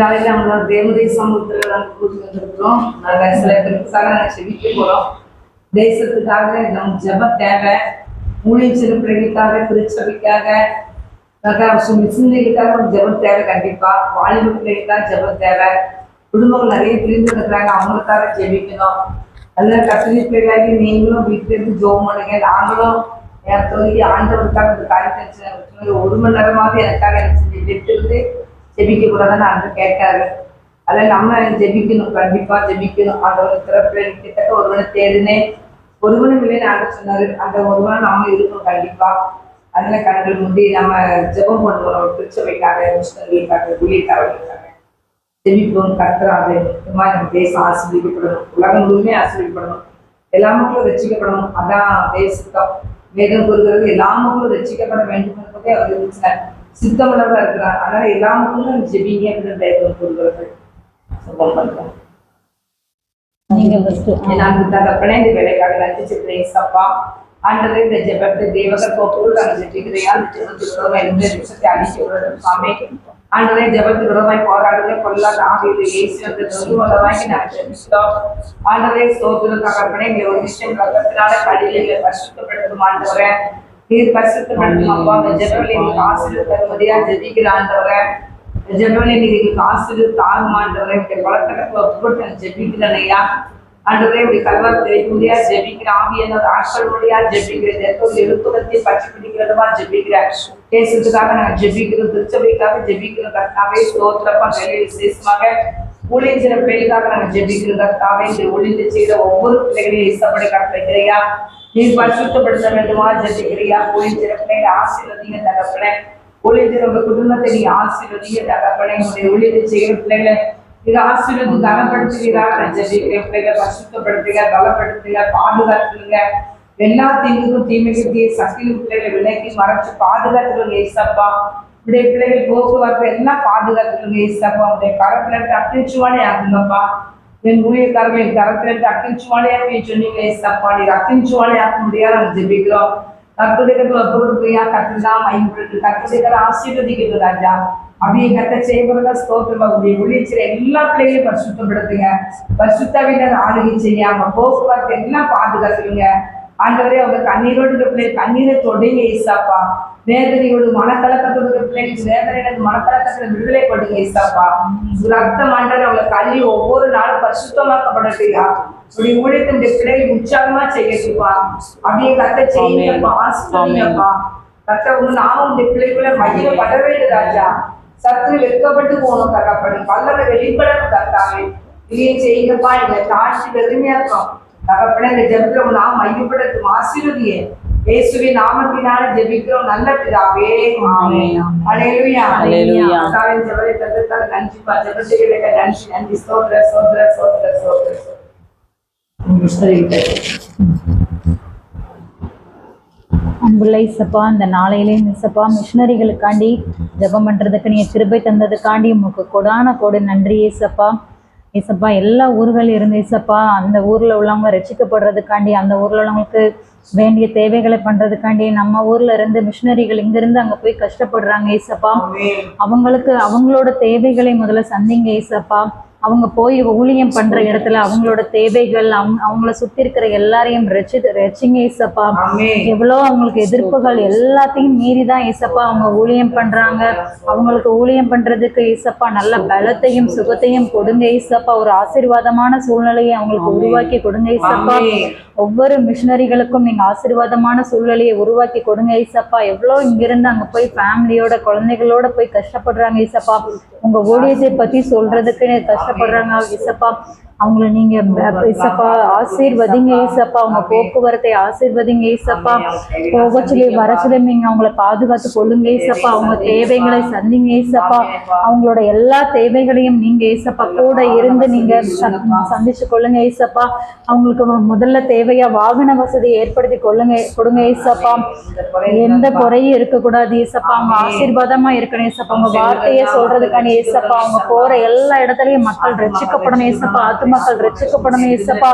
நம்மளோட தேவனுடைய சமூகத்துல நாங்கள் கூட்டி வந்திருக்கிறோம். நாங்கள் சில பேருக்காக நாங்கள் செவிக்க போறோம். தேசத்துக்காக நம்ம ஜெப தேவை, ஊழியம் சிறு பிள்ளைகளுக்காக, திருச்சபைக்காக, சிந்தைகளுக்காக ஒரு ஜெபம் தேவை. கண்டிப்பா வாலிப பிள்ளைகளுக்காக ஜெபம் தேவை. குடும்பங்கள் நிறைய பிரிந்து இருக்கிறாங்க, அவங்களுக்காக ஜெபிக்கணும். அதில் கத்திரி பிள்ளைகளாகி நீங்களும் வீட்டில இருந்து ஜெபம் பண்ணுங்க. நாங்களும் என் தொகுதி ஆண்டவருக்காக இந்த காரியத்தை 1 மணி நேரமாவது எனக்காக எடுத்துருந்து ஜெபிக்க கூடாதுன்னு அன்று கேட்டாரு. அதில் நம்ம ஜெபிக்கணும், கண்டிப்பா ஜெபிக்கணும். ஆண்டவர் திறப்பில் கிட்டத்தட்ட 1 மணி தேடினேன், 1 மணி இல்லைன்னு ஆண்டு சொன்னாரு. அந்த 1 மணி நம்ம இருக்கணும் கண்டிப்பா. அதில் கண்கள் முடி நம்ம ஜெபம் பண்ணுவோம். திருச்சபைக்காக, முஸ்லிம்களுக்காக, ஊழியக்காரர்களுக்காக ஜெபிப்போம். கர்த்தராக முக்கியமாக நம்ம தேசம் ஆசீர்வதிக்கப்படணும், உலகம் முழுமே ஆசீர்வதிக்கப்படணும், எல்லா மக்களும் ரட்சிக்கப்படணும். அதான் தேசத்தம். வேதம் கூறுகிறது எல்லா மக்களும் ரட்சிக்கப்பட வேண்டும் என்பதே அவர் இருந்துச்சார், சித்தமுள்ளவராக இருக்கிறார். அதனால எல்லா மக்களும் ஜெபிங்க அப்படின்னு வேதம் கூறுகிறது. சுபம் பண்றோம். எல்லாருக்கும் தகப்பனே இந்த வேலைக்காக நன்றி சொல்றேன்ப்பா. ஆண்டவரே இந்த ஜெபத்தை தேவகர் போக்குள் நாங்கள் ஜெபிக்கிறையா, அந்த ஜெபத்துக்கு விரோதமாக எந்த விஷயத்தை அழிச்சு விடுறோம் சாமி. ஆண்டவரே ஜெபத்துக்கு விரோதமாய் போராடுறதே கொள்ளாத ஆவியில இயேசு அந்த நொறுவலவாக்கி நாங்கள் ஜெபிக்கிறோம். ஆண்டவரே ஸ்தோத்திரம் தகப்பனே. எங்களை ஒரு விஷயம் கர்த்தத்தினால கடிதங்களை பரிசுத்தப்படுத்தும் ஆண்டவரே. நீர் பரிசுத்தப்படுத்தும் அப்பா. அந்த ஜெபங்களை எங்களுக்கு ஆசீர்வாதம் தருவதையா ஜெபிக்கிற ஆண்டவரே. ஜெபங்களை எங்களுக்கு ஆசீர்வாதம் தாரும் ஆண்டவரே. இப்படி பலக்கணக்கில் ஒப்புக்கொண்டு ஜெபிக்கிறனையா ஆண்டவரே. இப்படி கல்வார் தெரிவிக்கையா ஜெபிக்கிற ஆவியான ஆட்கள் மொழியா ஜெபிக்கிற எழுத்துவத்தை பற்றி பிடிக்கிறதுமா ஜெபிக்கிற தேசத்துக்காக நாங்கள் ஜெபிக்கிறோம், திருச்சபைக்காக ஜெபிக்கிறோம். கர்த்தாவே ஸ்தோத்திரப்பா. வேலை விசேஷமாக ஊழியம் சில பிள்ளைகளுக்காக நாங்கள் ஜெபிக்கிறோம். கர்த்தாவே இந்த ஊழியத்தை செய்த ஒவ்வொரு பிள்ளைகளையும் இசப்படி கற்பிக்கிறையா, நீர் பரிசுத்தப்படுத்த வேண்டுமா ஜெபிக்கிறியா. ஊழியம் சில பிள்ளைகளை ஆசீர்வதிங்க தகப்பனே. ஊழியம் சில உங்க குடும்பத்தை நீ ஆசீர்வதிங்க தகப்பனே. உங்களுடைய ஊழியத்தை செய்கிற பிள்ளைகளை இது ஆசீர்வதி கனப்படுத்துகிறார். ஜெபிக்கிற பிள்ளைகளை பரிசுத்தப்படுத்துங்க, பலப்படுத்துங்க, பாதுகாத்துங்க. எல்லா தீங்குக்கும் தீமைக்கு சக்தியும் பிள்ளைகளை விலக்கி மறைச்சு பாதுகாத்துருங்க ஏசப்பா. உடைய பிள்ளைகள் போக்குவரத்து எல்லாம் பாதுகாத்துருங்க ஏசப்பா. உடைய கரத்துல அக்கிஞ்சுவானே ஆகுங்கப்பா. என் ஊழியக்காரர்கள் என் கரத்துல அக்கிஞ்சுவானே ஆக்கி சொன்னீங்க ஏசப்பா. நீர் அக்கிஞ்சுவானே ஆக்க முடியாது நாங்கள் ஜெபிக்கிறோம். கத்துடைகள் ஒப்புயா கத்துதான் மைப்படுத்து கத்துடைகள் ஆசீர்வதிக்கிறது ராஜா. அப்படியே கத்த செய்வதா ஸ்தோத்திரம். ஊழியச்சில எல்லா பிள்ளைகளையும் பரிசுத்தப்படுத்துங்க. பரிசுத்தாவினர் ஆளுகை செய்யாம போக்குவரத்து எல்லாம் பாதுகாத்துருங்க ஆண்டவரே. அவங்க கண்ணீரோடு பிள்ளைகள் கண்ணீரை தொடங்க ஏசாப்பா. வேதனையோடு மனக்கலக்கத்தோடு பிள்ளைகளுக்கு வேதனையோடு மனக்கலக்கத்தில் விடுதலை கொடுங்க ஏசாப்பா. ரத்தம் ஆண்டவர் அவங்களை கல்வி ஒவ்வொரு நாளும் பரிசுத்தமாக்கப்படட்டுயா. அப்படி ஊழியத்தினுடைய பிள்ளைகள் உற்சாகமா செய்யட்டுப்பா. அப்படியே கத்த செய்யுங்கப்பா, ஆசிரியப்பா. கத்த உங்க நாம உடைய பிள்ளைகளை மகிழப்பட வேண்டும் ராஜா. சற்று வெட்கப்பட்டு போகணும் தகப்படி, பல்லவ வெளிப்படணும் கர்த்தாவே. இதையே செய்யுங்கப்பா. எங்களை தாழ்ச்சி பெருமையா இருக்கோம் தகப்பனே. இந்த ஜெபத்துல நாம் மையப்படுத்தும் ஆசீர்வதியே இயேசுவின் நாமத்தினால ஜெபிக்கிறோம் நல்ல பிதாவே. ஆமென். ஹல்லேலூயா. ஹல்லேலூயா. கர்த்தாவின் ஜெபத்தை தந்ததற்காக நன்றிப்பா. ஜெபத்துக்கு நன்றி நன்றி. ஸ்தோத்திர ஸ்தோத்திர ஸ்தோத்திர ஸ்தோத்திர. அன்புள்ள இசப்பா, இந்த நாளையிலேயும் இசப்பா மிஷினரிகளுக்காண்டி ஜெபம் பண்ணுறதுக்கு நீங்கள் கிருபை தந்ததுக்காண்டி உங்களுக்கு கொடான கோடி நன்றி இசப்பா. இசப்பா எல்லா ஊர்கள் இருந்து இசப்பா அந்த ஊரில் உள்ளவங்க ரட்சிக்கப்படுறதுக்காண்டி, அந்த ஊரில் உள்ளவங்களுக்கு வேண்டிய தேவைகளை பண்ணுறதுக்காண்டி நம்ம ஊரில் இருந்து மிஷினரிகள் இங்கேருந்து அங்கே போய் கஷ்டப்படுறாங்க இசப்பா. அவங்களுக்கு அவங்களோட தேவைகளை முதல்ல சந்திங்க இசப்பா. அவங்க போய் ஊழியம் பண்ற இடத்துல அவங்களோட தேவைகள் அவங்கள சுத்தி இருக்கிற எல்லாரையும் ரட்சிங்க ஏசப்பா. எவ்வளோ அவங்களுக்கு எதிர்ப்புகள் எல்லாத்தையும் மீறிதான் ஏசப்பா அவங்க ஊழியம் பண்றாங்க. அவங்களுக்கு ஊழியம் பண்றதுக்கு ஏசப்பா நல்ல பலத்தையும் சுகத்தையும் கொடுங்க ஏசப்பா. ஒரு ஆசீர்வாதமான சூழ்நிலையை அவங்களுக்கு உருவாக்கி கொடுங்க ஏசப்பா. ஒவ்வொரு மிஷினரிகளுக்கும் நீங்க ஆசீர்வாதமான சூழ்நிலையை உருவாக்கி கொடுங்க ஏசப்பா. எவ்வளோ இங்கிருந்து அங்க போய் ஃபேமிலியோட குழந்தைகளோட போய் கஷ்டப்படுறாங்க ஏசப்பா. உங்க ஊழியத்தை பத்தி சொல்றதுக்கு கஷ்டப்படுறாங்க ஏசப்பா. அவங்கள நீங்க ஏசப்பா ஆசீர்வதிங்க ஏசப்பா. அவங்க போக்குவரத்தை ஆசீர்வதிங்க ஏசப்பா. போகச்சிலே வரச்சிலே நீங்க அவங்கள பாதுகாத்து கொள்ளுங்க ஏசப்பா. அவங்க தேவைகளை சந்திங்க ஏசப்பா. அவங்களோட எல்லா தேவைகளையும் நீங்க ஏசப்பா கூட இருந்து நீங்க சந்திச்சு கொள்ளுங்க ஏசப்பா. அவங்களுக்கு முதல்ல தேவையா வாகன வசதி ஏற்படுத்தி கொடுங்க ஏசப்பா. எந்த குறையும் இருக்கக்கூடாது ஏசப்பா. அவங்க ஆசீர்வாதமா இருக்கணும் ஏசப்பா. அவங்க வார்த்தையை சொல்றதுக்கான ஏசப்பா. அவங்க போற எல்லா இடத்துலயும் மக்கள் ரட்சிக்கப்படணும் ஏசப்பா. ஆத்துமாக்கள் ரட்சிக்கப்படணும் ஏசப்பா,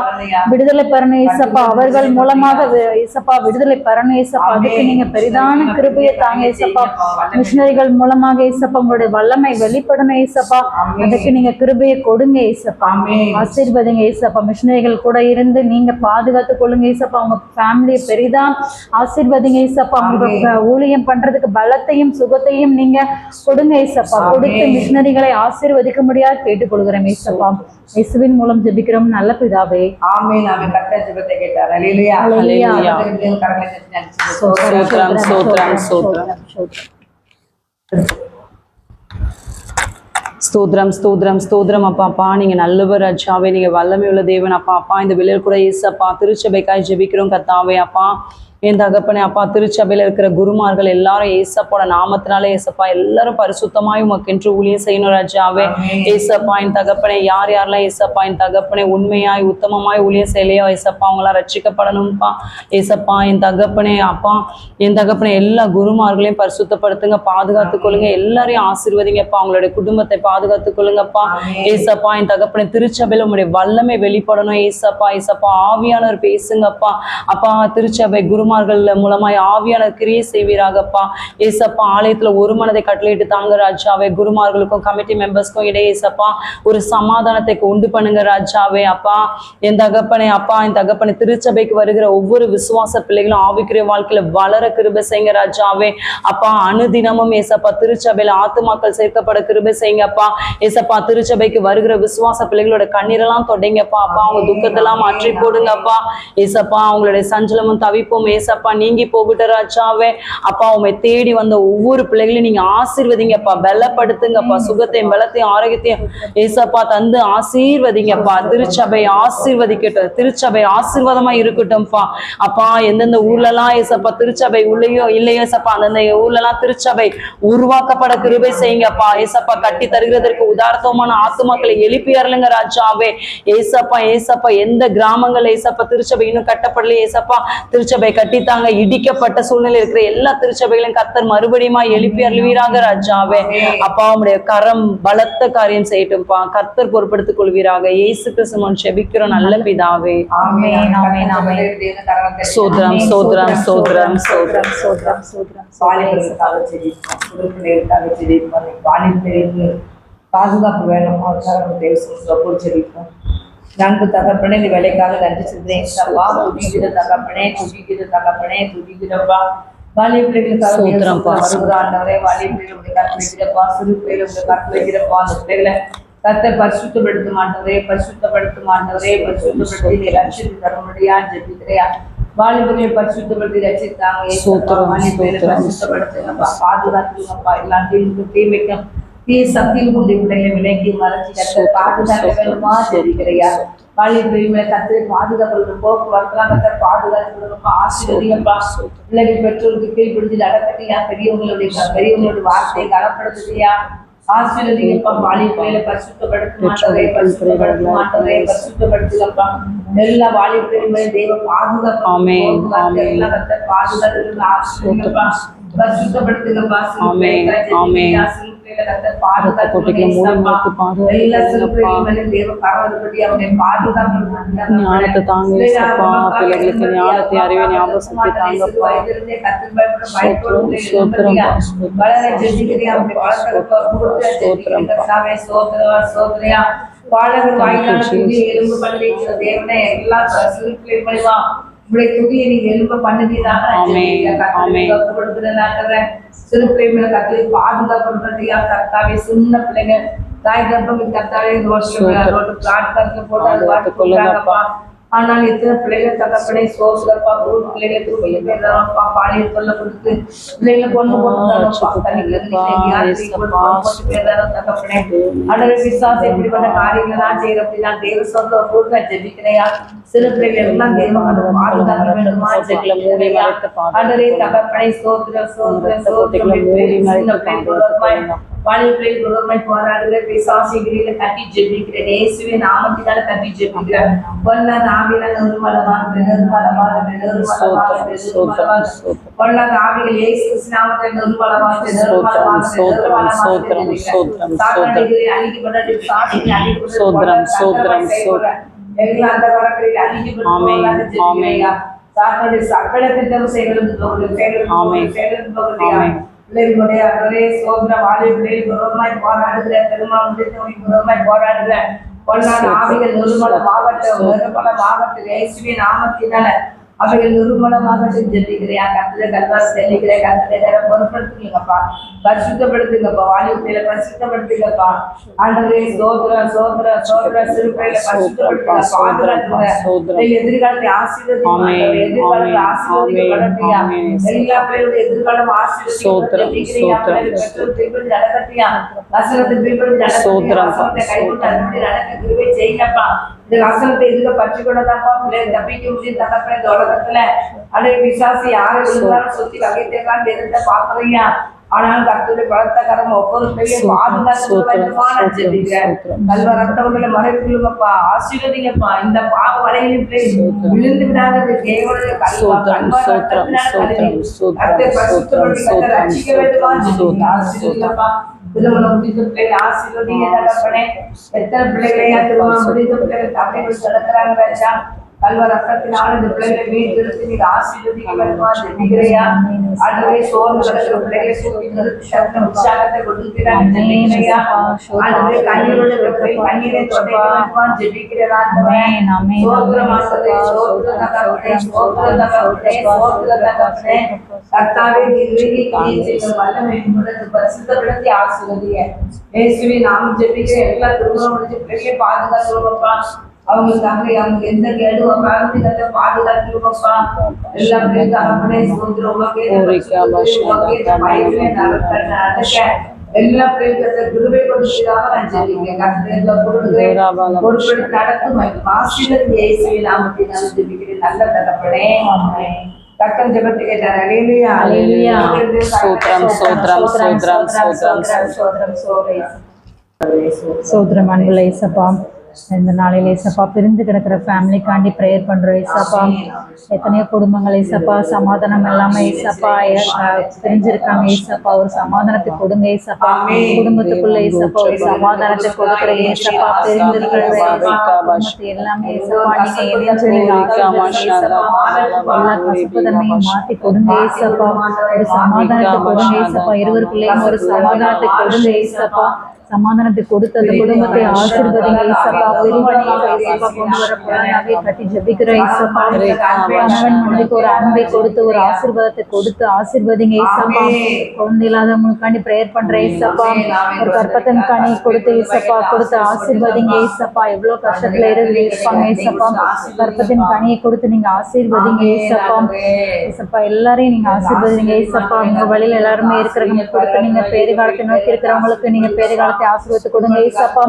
விடுதலை பெறணும் ஏசப்பா, அவர்கள் மூலமாக ஏசப்பா விடுதலை பெறணும் ஏசப்பா. அதுக்கு நீங்க பெரிதான கிருபையை தாங்க ஏசப்பா. மிஷினரிகள் மூலமாக ஏசப்பா உங்களுடைய வல்லமை வெளிப்படணும் ஏசப்பா, அதுக்கு நீங்க கிருபையை கொடுங்க ஏசப்பா. ஆசீர்வதிங்க ஏசப்பா. மிஷினரிகள் கூட இருந்து நீங்க பாதுகாத்து கொள்ளுங்க ஏசப்பா. உங்க ஃபேமிலியை பெரிதா ஆசீர்வதிங்க ஏசப்பா. உங்க ஊழியம் பண்றதுக்கு பலத்தையும் சுகத்தையும் நீங்க கொடுங்க ஏசப்பா. கொடுத்து மிஷினரிகளை ஆசீர்வதிக்க முடியாது கேட்டுக்கொள்கிறோம் ஏசப்பா. இயேசுவின் மூலம் ஜெபிக்கிறோம் நல்ல பிதாவே. ஆமென். ஆமென். கர்த்தர் ஜெபத்தை கேட்டார். ஹல்லேலூயா. ஹல்லேலூயா. ஸ்தோத்திரம் ஸ்தோத்திரம் ஸ்தோத்திரம் ஸ்தோத்திரம் ஸ்தோத்திரம் ஸ்தோத்திரம் அப்பா. அப்பா நீங்க நல்லவர் ராஜாவே, நீங்க வல்லமை உள்ள தேவன் அப்பா. அப்பா இந்த வெளியில் கூட ஏசப்பா திருச்சபைக்காய் ஜெபிக்கிறோம் கர்த்தாவே. அப்பா என் தகப்பனே அப்பா, திருச்சபையில் இருக்கிற குருமார்கள் எல்லாரும் ஏசப்போட நாமத்தினாலே ஏசப்பா எல்லாரும் பரிசுத்தமாய் உமக்கென்று ஊழியம் செய்யணும் ராஜாவே. ஏசப்பா என் தகப்பனே யார் யாரெல்லாம் ஏசப்பா என் தகப்பனே உண்மையாய் உத்தமமாய் ஊழியம் செய்யலையோ ஏசப்பா அவங்களாம் ரட்சிக்கப்படணும்ப்பா ஏசப்பா. என் தகப்பனே அப்பா என் தகப்பனே எல்லா குருமார்களையும் பரிசுத்தப்படுத்துங்க, பாதுகாத்து கொள்ளுங்க, எல்லாரையும் ஆசீர்வதிங்கப்பா, அவங்களுடைய குடும்பத்தை பாதுகாத்து கொள்ளுங்கப்பா ஏசப்பா. என் தகப்பனே திருச்சபையில் உங்களுடைய வல்லமை வெளிப்படணும் ஏசப்பா. ஏசப்பா ஆவியானவர் பேசுங்கப்பா அப்பா. திருச்சபை குருமார்கள் மூலமாய் ஆவியான கிரியை செய்வீராகப்பா ஏசப்பா. ஆலயத்துல ஒரு மனதை கட்டளையிட்டு தாங்க ராஜாவே. குருமார்களுக்கும் கமிட்டி மெம்பர்ஸ்க்கும் இடையே ஏசப்பா ஒரு சமாதானத்தை உண்டு பண்ணுங்க ராஜாவே. அப்பா என் தகப்பனே அப்பா என் தகப்பனே திருச்சபைக்கு வருகிற ஒவ்வொரு விசுவாச பிள்ளைகளும் ஆவிக்குரிய வாழ்க்கையில வளர கிருபை செய்யுங்க ராஜாவே. அப்பா அனுதினமும் ஏசப்பா திருச்சபையில ஆத்துமாக்கள் சேர்க்கப்பட கிருபை செய்யுங்கப்பா ஏசப்பா. திருச்சபைக்கு வருகிற விசுவாச பிள்ளைகளோட கண்ணீரெல்லாம் தொடைங்கப்பா அப்பா. அவங்க துக்கத்தெல்லாம் மாற்றி போடுங்கப்பா ஏசப்பா. அவங்களுடைய சஞ்சலமும் தவிப்பும் ஏசப்பா நீங்கி போகட்ட ராஜாவே. அப்பா உண்மை தேடி வந்த ஒவ்வொரு பிள்ளைகளையும் நீங்க ஆசீர்வதிங்கப்பா, பலப்படுத்துங்கப்பா, சுகத்தையும் பலத்தையும் ஆரோக்கியத்தையும் ஏசப்பா தந்து ஆசீர்வதிங்கப்பா. திருச்சபை ஆசீர்வதிக்கட்டும், திருச்சபை ஆசீர்வாதமா இருக்கட்டும்ப்பா அப்பா. எந்தெந்த ஊர்ல எல்லாம் ஏசப்பா திருச்சபை உள்ளேயோ இல்லையோ ஏசப்பா அந்தந்த ஊர்ல எல்லாம் திருச்சபை உருவாக்கப்பட கிருபை செய்யுங்கப்பா ஏசப்பா. கட்டி தருகிறதற்கு உதாரணமான ஆத்துமாக்களை எழுப்பி அருளுங்க ராஜாவே ஏசப்பா. ஏசப்பா எந்த கிராமங்கள் ஏசப்பா திருச்சபை இன்னும் கட்டப்படல ஏசப்பா, திருச்சபை கட்டித்தாங்க. இடிக்கப்பட்ட சூழ்நிலை இருக்கிற எல்லா திருச்சபைகளையும் கர்த்தர் மறுபடியும் எழுப்பி அருள்வீராக ராஜாவே. அப்பா உடைய கரம் பலத்த காரியம் செய்யட்டும்பா, கர்த்தர் பொறுப்படுத்திக் கொள்வீராக. இயேசு கிறிஸ்துவின் ஜெபிக்கிறோம் நல்ல பிதாவே. ஆமென் ஆமென் ஆமென். ஸ்தோத்திரம் ஸ்தோத்திரம் ஸ்தோத்திரம் ஸ்தோத்திரம் சோத்ரம் சோத்ரம் வாலிபர்களுக்காக ஜெபிப்போம், சிறுபிள்ளைகளுக்காக ஜெபிப்போம், வாலிபர்களுக்கு பாதுகாப்பு வேணும் அவருக்காக தேவசம் ஜெபிப்போம். நன்கு தகப்பனே இந்த வேலைக்காக நன்றி சொல்றேன் அப்பா. துதிக்கிற தகப்பனே, துதிக்கிற தகப்பனே, துதிக்கிறப்பா. வாலிய பிள்ளைகளுக்காக வருகிறாண்டவரே, வாலிய பிள்ளைகளுடைய கருத்து வைக்கிறப்பா, சிறு பிள்ளைகளுடைய கருத்து வைக்கிறப்பா. அந்த பிள்ளைகளை கத்தை பரிசுத்தப்படுத்த மாட்டவரே, பரிசுத்தப்படுத்த மாட்டவரே, பரிசுத்தப்படுத்தி ரட்சித்து தர முடியா ஜெபிக்கிறையா. வாலிபர்களை பரிசுத்தப்படுத்தி ரட்சித்தாங்க. வாலிபர்களை பரிசுத்தப்படுத்துங்கப்பா, பாதுகாத்துங்கப்பா. எல்லாத்தையும் தீமைக்கும் தீ சக்தியில் கொண்டு பிள்ளைகளை விலக்கி மறைச்சி கத்த பாதுகாக்க வேணுமா தெரிவிக்கிறையா. வாலிப பிரிவுகளை கத்து பாதுகாப்பு போக்குவரத்துலாம் கத்த பாதுகாப்பு ஆசீர்வதிங்கப்பா. பிள்ளைகள் பெற்றோருக்கு கீழ்பிடிச்சு நடக்கட்டியா, பெரியவங்களுடைய வார்த்தையை கனப்படுத்துறியா, ஆசீர்வதிங்கப்பா. வாலிப பிள்ளைகளை பரிசுத்தப்படுத்த மாட்டவரே, பரிசுத்தப்படுத்த மாட்டவரே, பரிசுத்தப்படுத்துங்கப்பா. எல்லா வாலிப பிரிவுகளையும் தெய்வ பாதுகாப்பு எல்லாம் கத்த பாதுகாத்து ஆசீர்வதிங்கப்பா, பரிசுத்தப்படுத்துங்கப்பா. ஞானத்தை தாங்க ஏசப்பா, பிள்ளைகளுக்கு ஞானத்தை அறிவை ஞாபகத்தை தாங்கப்பா. பாலகர் வாயிலான எலும்பு பண்ணிருக்கிற தேவனே எல்லா சிறுபிள்ளைகளா உங்களுடைய துதியை நீங்க எலும்ப பண்ணுவீராக. சிறு பிள்ளைகளை கத்து பாதுகாப்படுறதையா கர்த்தாவே. சின்ன பிள்ளைங்க தாய் கர்ப்பம் கர்த்தாவே பிளாட்ஃபார்ம்ல போட்டு அது பாட்டுப்பா. ஆனால் எத்தனை பிள்ளைகள் தகப்பனே சோசுலப்பா, பிள்ளைகளை தூக்கிப்பா, பாலியல் தொல்லை கொடுத்து பிள்ளைகளை கொண்டு போட்டுப்பா. தகப்பனே அடவே விசுவாச எப்படிப்பட்ட காரியங்கள்லாம் செய்யற அப்படின்னா தேவ சொந்த கூட்ட ஜெபிக்கிறையா. சிறு பிள்ளைகள் எல்லாம் தேவம் பாதுகாக்க வேண்டுமா அடரே தகப்பனை சோத்திர சோத்திர சோத்திர வாலிபர்களில் விரோதமாய் போராடுகிற பிசாசுகளில தட்டி ஜெபிக்கிறேன். இயேசுவின் நாமத்தினால தட்டி ஜெபிக்கிறேன். பொல்லாத ஆவிகள் நிர்மூலமாக பொல்லாத ஆவிகள் இயேசு கிறிஸ்து நாமத்தில் நிர்மூலமாக எல்லா அந்த வரங்களில் அழிக்கப்பட்டு சாத்தானுடைய சகல திட்டம் செயல்படுத்த பிள்ளைகளுடைய அதே சோதனை வாலிபர்களில் விரோதமாய் போராடுகிற திருமணம் முடித்தவர்கள் விரோதமாய் போராடுகிற பொல்லாத ஆவிகள் நிர்மூலமாகட்டும் இயேசுவின் நாமத்தினால அவைகள் நிர்மூலமாக ஜெபிக்கிறேன். கர்த்தரை கல்வாரி செல்லுகிறேன். கர்த்தரை பொருட்படுத்துங்கப்பா, பரிசுத்தப்படுத்துங்கப்பா, வாலிபர்களை பரிசுத்தப்படுத்துங்கப்பா. ஆண்டவரே சோதர சோதர சோதர சிறுபிள்ளைகளை பரிசுத்தப்படுத்துங்க, பாதுகாத்துங்க. எதிர்காலத்தை ஆசீர்வதிங்க, எதிர்காலத்தை ஆசீர்வதிக்கப்படட்டியா, எல்லா பிள்ளைகளுடைய எதிர்காலம் ஆசீர்வதிக்கப்பட்டியா, பெற்றோர் திருப்பதி நடக்கட்டியா, வசனத்தை திருப்பதி நடக்கட்டியா, வசனத்தை கைவிட்டு அனுப்பி நடக்க கிருபை செய்யுங்கப்பா. இந்த வசனத்தை இதுல பற்றி கொண்டதாப்பா பிள்ளைகள் தப்பிக்க முடியும். தகப்பன இந்த உலகத்துல அடைய பிசாசு யாரை விழுந்தாலும் சுத்தி வகைத்தேக்கான்னு எதிர்த்த பாக்குறீங்க. ஆனாலும் கர்த்தருடைய பலத்த கரம் ஒவ்வொரு பிள்ளையும் கல்வரத்தவர்களை மறைக்குள்ளப்பா, ஆசீர்வதிங்கப்பா. இந்த பாவ வலையிலும் விழுந்து விடாத தேவனுடைய ரசிக்க வேண்டுமா ஆசீர்வதிங்கப்பா. திருமணம் முடிந்த பிள்ளைகள் ஆசீர்வதிங்க தகப்பனே. எத்தனை பிள்ளைகளையா திருமணம் முடிந்த பிள்ளைகள் தமிழ் நடக்கிறாங்க ராஜா. கல்வ ரத்தத்தினால இந்த பிள்ளைகளை மீட்டெடுத்து நீங்க ஆசீர்வதிக்க வேண்டுமா ஜெபிக்கிறையா. ஆண்டவரே சோர்ந்து கிடக்கிற பிள்ளைகளை சுற்றி நிறுத்தி உற்சாகத்தை கொடுக்கிறாங்க ஜெபிக்கிறையா. ஆண்டவரே கண்ணீரோட கண்ணீரை தொடங்க வேண்டுமா ஜெபிக்கிறதா. கர்த்தாவே பரிசுத்தப்படுத்தி ஆசீர்வதிங்க. இயேசுவின் நாமம் ஜெபிக்கிற எல்லா திருமணம் முடிஞ்ச பிள்ளைகளை பாதுகாத்துருவப்பா. அவங்களுக்காக அவங்க எந்த கேடுவா பாதுகாத்துருவப்பா. எல்லா பிள்ளைகளும் அரப்படை எல்லா பிள்ளைகளுக்கு கிருபை கொடுக்கிறதாக நான் ஜெபிக்கிறேன். நடக்கும் ஆசீர்வதிங்க. இயேசுவின் நாமத்தை நான் ஜெபிக்கிறேன். நல்ல தகப்பனே கர்த்தர் ஜெபத்தை கேட்டார். அல்லேலூயா அல்லேலூயா. ஸ்தோத்திரம் ஸ்தோத்திரம் ஸ்தோத்திரம் ஸ்தோத்திரம் சோத்திரம் அன்புள்ள இயேசப்பா, இந்த நாளில் ஏசப்பா பிரிந்து கிடக்கிற ஃபேமிலிக்காண்டி ப்ரேயர் பண்ணுறோம் ஏசப்பா. எத்தனையோ குடும்பங்கள் ஏசப்பா சமாதானம் இல்லாமல் ஏசப்பா பிரிஞ்சிருக்காங்க ஏசப்பா. ஒரு சமாதானத்தை கொடுங்க ஏசப்பா. குடும்பத்துக்குள்ள ஏசப்பா ஒரு சமாதானத்தை கொடுக்குற ஏசப்பா. பிரிந்திருக்கிற குடும்பத்தை எல்லாமே ஏசப்பா நீங்க எல்லா கசப்புதன்மையும் மாற்றி கொடுங்க ஏசப்பா. ஒரு சமாதானத்தை கொடுங்க ஏசப்பா. இருவருக்குள்ளேயும் ஒரு சமாதானத்தை கொடுங்க ஏசப்பா. சமாதானத்தை கொடுத்து அந்த குடும்பத்தை ஆசீர்வதிங்க ஏசப்பா. பிரிவினைகளை ஏசப்பா கொண்டு வரக்கூடாது கட்டி ஜெபிக்கிற ஏசப்பா. கணவன் மனைவிக்கு ஒரு அன்பை கொடுத்து ஒரு ஆசீர்வாதத்தை கொடுத்து ஆசீர்வதிங்க ஏசப்பா. குழந்தை இல்லாதவங்களுக்காண்டி பிரேயர் பண்ற ஏசப்பா. ஒரு கற்பத்தின் கனி கொடுத்து ஏசப்பா கொடுத்து ஆசீர்வதிங்க ஏசப்பா. எவ்வளவு கஷ்டத்துல இருப்பாங்க ஏசப்பா. கற்பத்தின் கனியை கொடுத்து நீங்க ஆசீர்வதிங்க ஏசப்பா. ஏசப்பா எல்லாரையும் நீங்க ஆசீர்வதிங்க ஏசப்பா. உங்க வழியில எல்லாருமே இருக்கிறவங்க கொடுத்து நீங்க பேரு காலத்தை நோக்கி இருக்கிறவங்களுக்கு நீங்க பேரு காலத்தை ஆசீர்வதித்து கொடுங்க ஏசப்பா.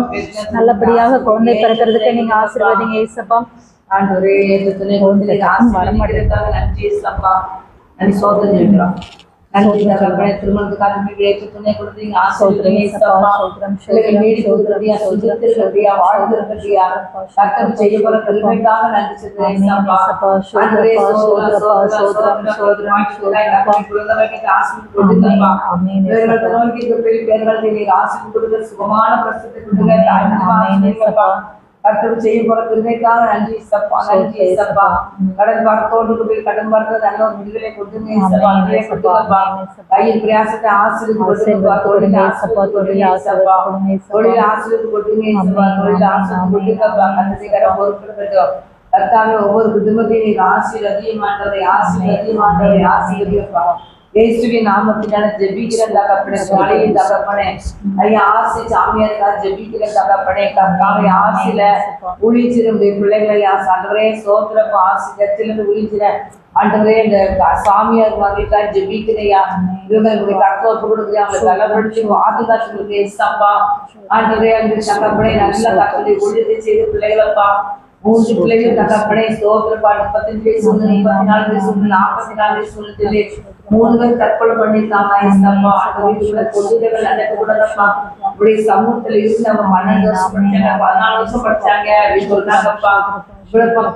நல்லபடியாக குழந்தை பிறக்கிறதுக்கு நீங்க ஆசீர்வதிங்க ஏசப்பா. வர மாட்டேங்கிறாங்க. நன்றி ஏசப்பா. நன்றி சோதனை இருக்கிறோம். திருமணத்துக்கான துணை கொடுத்தீங்க ஆசீர்வதிங்க ஏசப்பா. நீடி கொடுக்கிறதியா சுஜத்திருக்கிறதியா வாழ்ந்திருக்கிறதியா கர்த்தர் செய்ய போற பெருமைக்காக நன்றி சொல்றேன் ஏசப்பா. சுகமான பிரசத்தை கொடுங்க. கர்த்தர் செய்ய போற பெருமைக்காக நன்றி ஏசப்பா. நன்றி ஏசப்பா. கடன் பார்த்தோடு போய் கடன் பார்த்தது நல்ல ஒரு விடுதலை கொடுத்துங்க ஏசப்பா. கையில் பிரயாசத்தை ஆசீர்வதித்து கொடுங்க. தொழில் ஆசீர்வதித்து ஏசப்பா. தொழில் ஆசீர்வதித்து கொடுங்க ஏசப்பா. தொழில் ஆசீர்வதித்து கொடுங்கப்பா. கர்த்தரை பொறுப்பெடுக்கட்டும். கர்த்தாவே ஒவ்வொரு குடும்பத்தையும் நீங்க ஆசீர்வதிமாண்டவரை ஆசீர்வதிமாண்டவரை ஆசீர்வதிப்பா. இயேசுவின் நாமத்தினால ஜெபிக்கிற தகப்பனே. காலையில் தகப்பனே ஐயா ஆசி சாமியாருக்கா ஜெபிக்கிற தகப்பனே. கர்த்தாவே ஆசில ஊழிச்சிருந்த பிள்ளைகளை ஆண்டவரே சோத்திரப்பா. ஆசி கத்திலிருந்து ஊழிச்சிர ஆண்டவரே இந்த சாமியார் மகளுக்கா ஜெபிக்கிறையா. இவங்களுடைய கர்த்தவப்பு கொடுக்குறேன். அவங்களை தலைப்படுத்தி பாதுகாத்து கொடுக்குறேன் ஏசப்பா. ஆண்டவரே அந்த தகப்பனே நல்ல கர்த்தரை ஊழியத்தை செய்த பிள்ளைகளப்பா 3 பிள்ளைகள் தகப்பனே ஸ்தோத்திரப்பா. 35 வயசு ஒண்ணு, 34 வயசு ஒண்ணு, 44 வயசு ஒண்ணு சொல்லி 3 பேர் தற்கொலை பண்ணிருக்காங்க. ஏசப்பா அந்த வீட்டுக்குள்ள கொள்ளைகள் நடக்கக்கூடாதப்பா. இப்படி சமூகத்துல இருந்து அவங்க 12 வருஷம் படிச்சாங்க, 14 வருஷம் படிச்சாங்க அப்படின்னு சொல்றாங்கப்பா.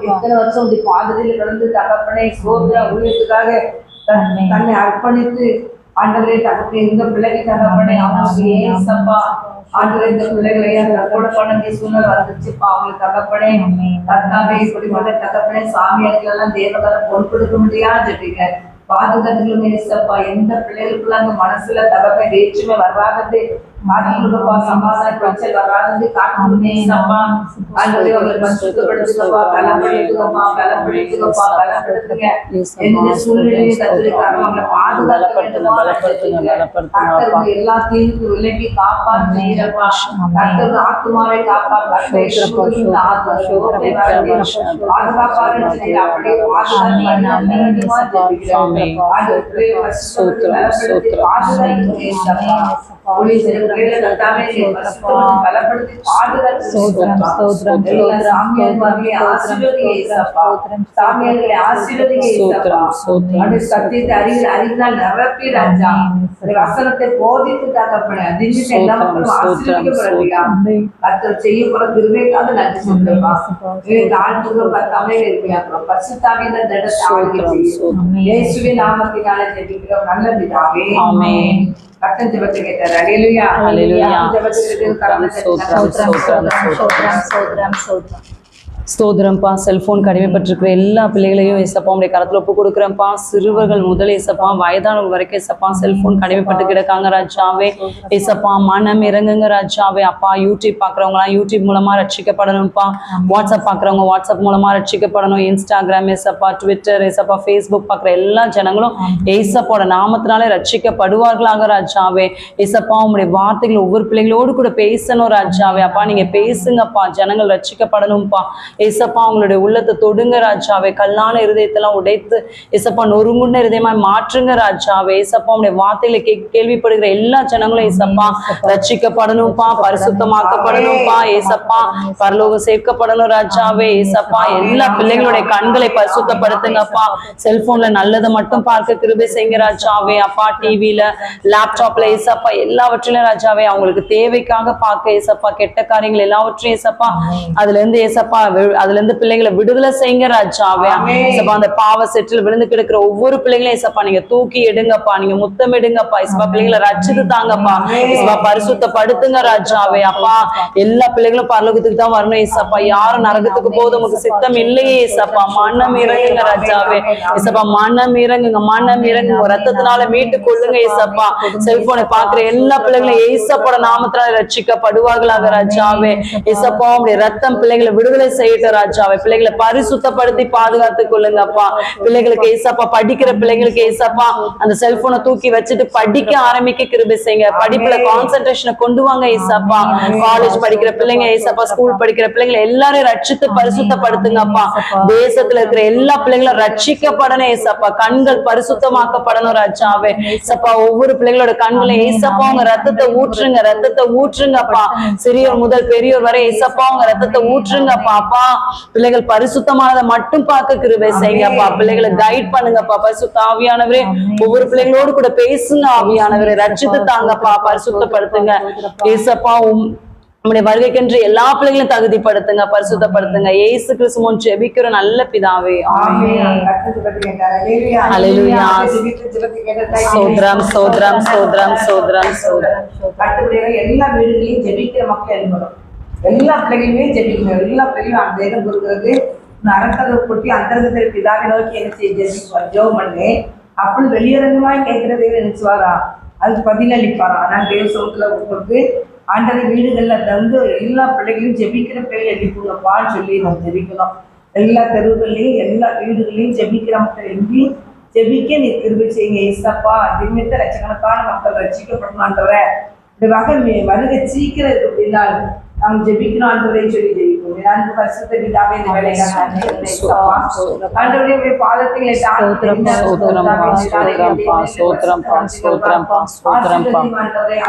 இத்தனை வருஷம் இப்படி பாதிரியில கிடந்து தகப்பனே ஸ்தோத்திர ஊழியத்துக்காக தன்னை அர்ப்பணித்து ஆண்டவரே தகப்பனே இந்த பிள்ளைக்கு தகப்பனே அவங்களுக்கு ஏசப்பா ஆண்டவரே இந்த பிள்ளைகளை தற்கொலை பண்ண வேண்டிய சூழ்நிலை வந்துச்சுப்பா. அவங்களுக்கு தகப்பனே கர்த்தாவே இப்படிப்பட்ட தகப்பனே சாமியார்கள் எல்லாம் தேவகாரம் பொறுப்பெடுக்க முடியாது சொல்றீங்க. பாதுகாத்துகளும் ஏசப்பா எந்த பிள்ளைகளுக்குள்ள அந்த மனசுல தகப்பை வேற்றுமை வராதது காட்டுப்பா, சமாதான பிரச்சனை வராதது காட்டுமே ஏசப்பா. ஆண்டவரே அவங்களை பரிசுத்தப்படுத்துங்கப்பா, பலப்படுத்துங்கப்பா, பலப்படுத்துங்கப்பா, பலப்படுத்துங்க. எந்த சூழ்நிலையை கத்திருக்காங்க அவங்களை பாதுகாக்க வேண்டுமா எல்லா தீர்வுக்கு விலகி காப்பாற்றுங்கப்பா. கர்த்தர் ஆத்துமாவை காப்பாற்ற பாதுகாப்பாரு அப்படியே வசனத்தை போதித்து தகப்பன செய்யப்பட திருவைக்காக நன்றி சொல்லுவா. நாமத்தினால ஜெபிக்கிறோம் நல்ல பிதாவே. ஆமென். கர்த்தர் ஜெபத்தை கேட்டார். அல்லேலூயா அல்லேலூயா. ஸ்தோத்திரம்ப்பா. செல்போன் கடிமைப்பட்டிருக்கிற எல்லா பிள்ளைகளையும் ஏசப்பா உடைய கரத்துல ஒப்பு கொடுக்குறேன்ப்பா. சிறுவர்கள் முதல் ஏசப்பா வயதானவங்க வரைக்கும் ஏசப்பா செல்போன் கடிமைப்பட்டு கிடக்காங்க ராஜாவே. ஏசப்பா மனம் இறங்குங்க ராஜாவே. அப்பா யூடியூப் பாக்குறவங்களாம் யூடியூப் மூலமா ரட்சிக்கப்படணும்ப்பா. வாட்ஸ்அப் பாக்குறவங்க வாட்ஸ்அப் மூலமா ரட்சிக்கப்படணும். இன்ஸ்டாகிராம் ஏசப்பா, ட்விட்டர் ஏசப்பா, ஃபேஸ்புக் பாக்குற எல்லா ஜனங்களும் ஏசப்பாவோட நாமத்தினாலே ரட்சிக்கப்படுவார்களாக ராஜாவே. ஏசப்பா உங்களுடைய வார்த்தைகள் ஒவ்வொரு பிள்ளைகளோடு கூட பேசணும் ராஜாவே. அப்பா நீங்க பேசுங்கப்பா, ஜனங்கள் ரட்சிக்கப்படணும்ப்பா. ஏசப்பா உங்களுடைய உள்ளத்தை தொடுங்க ராஜாவே. கல்லான இருதயத்தெல்லாம் உடைத்து ஏசப்பா நொறுங்குண்ட இருதயமாய் மாற்றுங்க ராஜாவே. ஏசப்பா உங்களுடைய வார்த்தையில கேள்விப்படுகிற எல்லா ஜனங்களும் ஏசப்பா ரட்சிக்கப்படணும்ப்பா, பரிசுத்தமாக்கப்படணும்ப்பா. ஏசப்பா பரலோகம் சேர்க்கப்படணும் ராஜாவே. ஏசப்பா எல்லா பிள்ளைகளுடைய கண்களை பரிசுத்தப்படுத்துங்கப்பா. செல்போன்ல நல்லதை மட்டும் பார்க்க கிருபை செய்யுங்க ராஜாவே. அப்பா டிவில லேப்டாப்ல ஏசப்பா எல்லாவற்றிலும் ராஜாவே அவங்களுக்கு தேவைக்காக பார்க்க ஏசப்பா கெட்ட காரியங்கள் எல்லாவற்றையும் ஏசப்பா அதுல இருந்து ஏசப்பா அதுல இருந்து பிள்ளைகளை விடுதலை செய்யுங்க ராஜாவே. ஏசப்பா அந்த பாவ செட்டில் விழுந்து கிடக்கிற ஒவ்வொரு பிள்ளைகளையும் ஏசப்பா நீங்க தூக்கி எடுங்கப்பா, நீங்க முத்தம் எடுங்கப்பா. ஏசப்பா பிள்ளைகளை ரட்சித்து தாங்கப்பா. ஏசப்பா பரிசுத்தப்படுத்துங்க ராஜாவே. அப்பா எல்லா பிள்ளைகளும் பரலோகத்துக்கு தான் வரணும் ஏசப்பா. யாரும் நரகத்துக்கு போது உங்களுக்கு சித்தம் இல்லையே ஏசப்பா. மனம் இறங்குங்க ராஜாவே. ஏசப்பா மனம் இறங்குங்க, மனம் இறங்குங்க. ரத்தத்தினால மீட்டு கொள்ளுங்க ஏசப்பா. செல்போனை பாக்குற எல்லா பிள்ளைகளும் ஏசப்போட நாமத்தினால ரட்சிக்கப்படுவார்களாக ராஜாவே. ஏசப்பா உங்களுடைய ரத்தம் பிள்ளைகளை விடுதலை செய்யட்டும் ராஜாவே. பிள்ளைகளை பரிசுத்தப்படுத்தி பாதுகாத்துக் கொள்ளுங்கப்பா. பிள்ளைகளுக்கு ஏசப்பா படிக்கிற பிள்ளைங்களுக்கு ஏசப்பா அந்த செல்போனை தூக்கி வச்சுட்டு படிக்க ஆரம்பிக்க கிருபை செய்யுங்க. படிப்புல கான்சென்ட்ரேஷனை கொண்டு வாங்க ஏசப்பா. காலேஜ் படிக்கிற பிள்ளைங்க ஏசப்பா, ஸ்கூல் படிக்கிற பிள்ளைங்களை எல்லாரும் ரட்சித்து பரிசுத்தப்படுத்துங்கப்பா. தேசத்துல இருக்கிற எல்லா பிள்ளைங்களும் ரட்சிக்கப்படணும் ஏசப்பா. கண்கள் பரிசுத்தமாக்கப்படணும் ராஜாவே. ஏசப்பா ஒவ்வொரு பிள்ளைகளோட கண்களையும் ஏசப்பா உங்க ரத்தத்தை ஊற்றுங்க, ரத்தத்தை ஊற்றுங்கப்பா. சிறியோர் முதல் பெரியோர் வரை ஏசப்பா உங்க ரத்தத்தை ஊற்றுங்கப்பா. அப்பா பிள்ளைகள் பரிசுத்தமானதை மட்டும் பார்க்க கிருபை செய்யுங்கப்பா. பிள்ளைகளை கைட் பண்ணுங்கப்பா. பரிசுத்த ஆவியானவரே ஒவ்வொரு பிள்ளைகளோடு கூட பேசுங்க ஆவியானவரே. ரட்சித்து தாங்கப்பா, பரிசுத்தப்படுத்துங்க ஏசப்பா. நம்முடைய வருகைக்கென்று எல்லா பிள்ளைகளையும் தகுதிப்படுத்துங்க, பரிசுத்தப்படுத்துங்க. இயேசு கிறிஸ்து மூலம் ஜெபிக்கிற நல்ல பிதாவே. ஆமென். அல்லேலூயா. சோத்ரம் சோத்ரம் சோத்ரம் சோத்ரம் சோத்ரம். எல்லா வீடுகளையும் ஜெபிக்கிற மக்கள் எழுப்பணும். எல்லா பிள்ளைகளுமே ஜெபிக்கணும். எல்லா பிள்ளைகளும் அந்த இடம் கொடுக்கறது அரக்கதை கொட்டி அந்தரங்கத்தை பிதாவை நோக்கி என்ன செய்ய ஜெபிக்குவார், ஜெபம் பண்ணு. அப்படி வெளியரங்கமாய் கேட்கறதே நினைச்சுவாரா, அதுக்கு பதிலளிப்பாரா. ஆனால் தேவ சமூகத்துல கொடுத்து ஆண்டரை வீடுகள்ல தந்து எல்லா பிள்ளைகளையும் ஜெபிக்கிற பிள்ளைகள் எழுப்பிங்கப்பான்னு சொல்லி நம்ம ஜெபிக்கணும். எல்லா தெருவுகள்லையும் எல்லா வீடுகளையும் ஜெபிக்கிற மக்கள் எழுப்பி ஜெபிக்க நீ கிருபை செய்யுங்க ஏசப்பா. நிமித்த லட்சக்கணக்கான மக்கள் ரட்சிக்கப்படணும்ன்ற இந்த வகை வருகை சீக்கிரம் இருக்கு அப்படின்னா நாம் ஜெபிக்கிறோம் ஆண்டவரே சொல்லி ஜெபிப்போம். அன்பு பரிசுத்த பிதாவே இந்த வேலைக்காக நன்றி ஏசப்பா. ஆண்டவரே உம்முடைய பாதத்திலே ஸ்தோத்திரம்ப்பா, ஸ்தோத்திரம்ப்பா, ஸ்தோத்திரம்ப்பா, ஸ்தோத்திரம்ப்பா, ஸ்தோத்திரம்ப்பா, ஸ்தோத்திரம்ப்பா.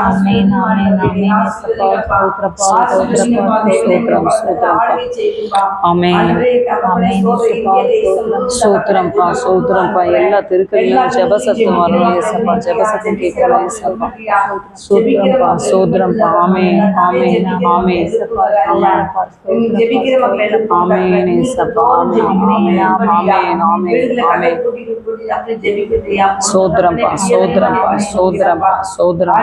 ஆமென், ஆமென், ஆமென் ஏசப்பா. ஸ்தோத்திரப்பா, ஸ்தோத்திரப்பா, ஸ்தோத்திரம், ஸ்தோத்திரம்ப்பா. ஆமென். ஸ்தோத்திரம்ப்பா, ஸ்தோத்திரம்ப்பா. எல்லா தெருக்களிலும் ஜெப சத்தம் வரணும் ஏசப்பா, ஜெப சத்தம் கேட்கலாம் ஏசப்பா. ஸ்தோத்திரம்ப்பா, ஸ்தோத்திரம்ப்பா. ஆமென், ஆமென், ஆமென். ஆமென் ஏசப்பா, ஆமென், ஆமென், ஆமென், ஆமென், ஆமென். ஸ்தோத்திரம்ப்பா, ஸ்தோத்திரம்ப்பா, ஸ்தோத்திரம்ப்பா, ஸ்தோத்திரம்.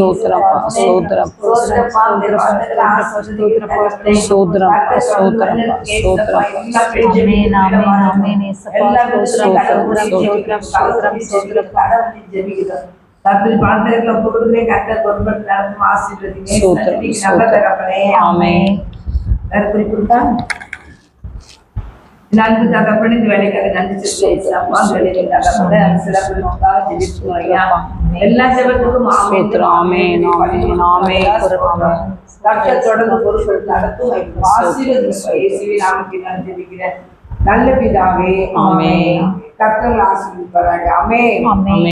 ஸ்தோத்திரம்ப்பா, ஸ்தோத்திரம். ஸ்தோத்திரம்ப்பா, ஸ்தோத்திரம்ப்பா, ஸ்தோத்திரம். ஆமென், ஆமென், ஆமென் ஏசப்பா. ஆமென். நன்கு தகப்பன் இந்த வேலைக்காக நன்றி சொல்லுவேன். எல்லா ஜெபத்துக்கும் ஆமென், ஆமென், ஆமென். தொடர்ந்து பொருட்கள் நடத்தும் ஆசீர்வதிக்கிறேன். நாமக்கு நான் ஜெபிக்கிறேன் நல்ல பிதாவே. ஆமென். கர்த்தர் ஆசீர்வதிப்பாராக. ஆமென். ஆமென்.